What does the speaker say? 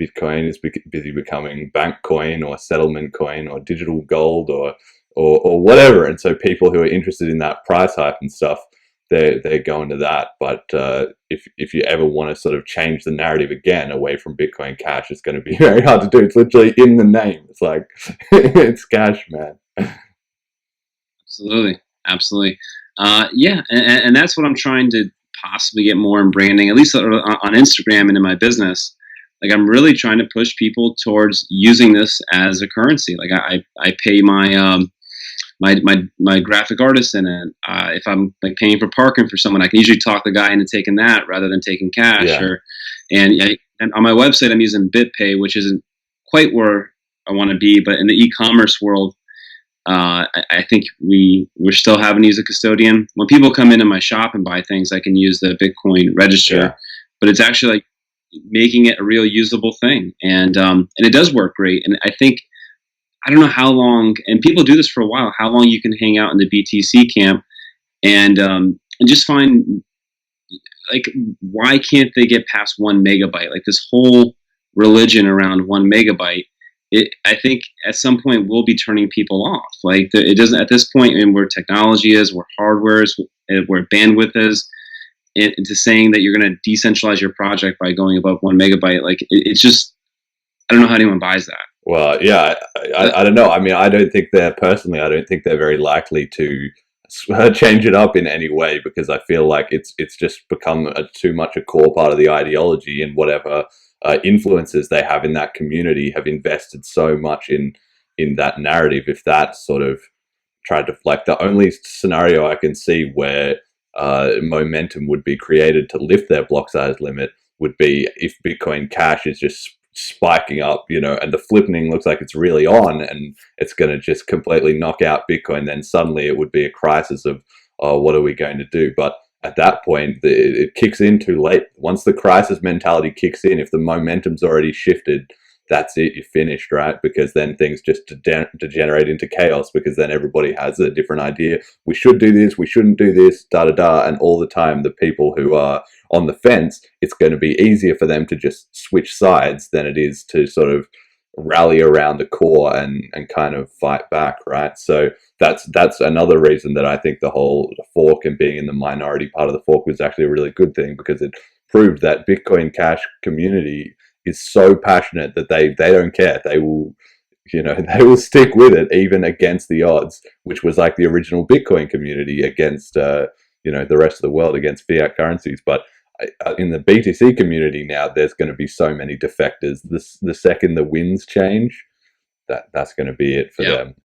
Bitcoin is busy becoming bank coin or settlement coin or digital gold or whatever. And so people who are interested in that price hype and stuff, they're going to that. But if you ever want to sort of change the narrative again away from Bitcoin Cash, it's going to be very hard to do. It's literally in the name. It's like it's cash, man. Absolutely, absolutely. Yeah, and that's what I'm trying to possibly get more in branding, at least on Instagram and in my business. Like I'm really trying to push people towards using this as a currency. Like I pay my graphic artist in it. If I'm like paying for parking for someone, I can usually talk the guy into taking that rather than taking cash. Yeah. And on my website, I'm using BitPay, which isn't quite where I want to be, but in the e-commerce world, I think we're still having to use a custodian. When people come into my shop and buy things, I can use the Bitcoin register, Yeah. but it's actually like making it a real usable thing, and it does work great. And I think I don't know how long, and people do this for a while, how long you can hang out in the BTC camp and just find like why can't they get past 1 megabyte? Like this whole religion around 1 megabyte. I think at some point we'll be turning people off. Like it doesn't at this point, and where technology is, where hardware is, where bandwidth is, into saying that you're going to decentralize your project by going above 1 megabyte. Like it's just I don't know how anyone buys that. Well, yeah, I don't know. I mean, I don't think they're very likely to change it up in any way because I feel like it's just become too much a core part of the ideology, and whatever influences they have in that community have invested so much in that narrative. If that sort of tried to, like, the only scenario I can see where momentum would be created to lift their block size limit would be if Bitcoin Cash is just spiking up, and the flippening looks like it's really on and it's going to just completely knock out Bitcoin. Then suddenly it would be a crisis of, oh, what are we going to do? But at that point, it kicks in too late. Once the crisis mentality kicks in, if the momentum's already shifted, that's it, you're finished, right? Because then things just degenerate into chaos, because then everybody has a different idea. We should do this, we shouldn't do this, da-da-da, and all the time the people who are on the fence, it's going to be easier for them to just switch sides than it is to sort of rally around the core and kind of fight back, right? So that's another reason that I think the whole fork and being in the minority part of the fork was actually a really good thing, because it proved that Bitcoin Cash community is so passionate that they don't care. They will, they will stick with it even against the odds, which was like the original Bitcoin community against, the rest of the world, against fiat currencies. But in the BTC community now, there's going to be so many defectors. The second the winds change, that's going to be it for them.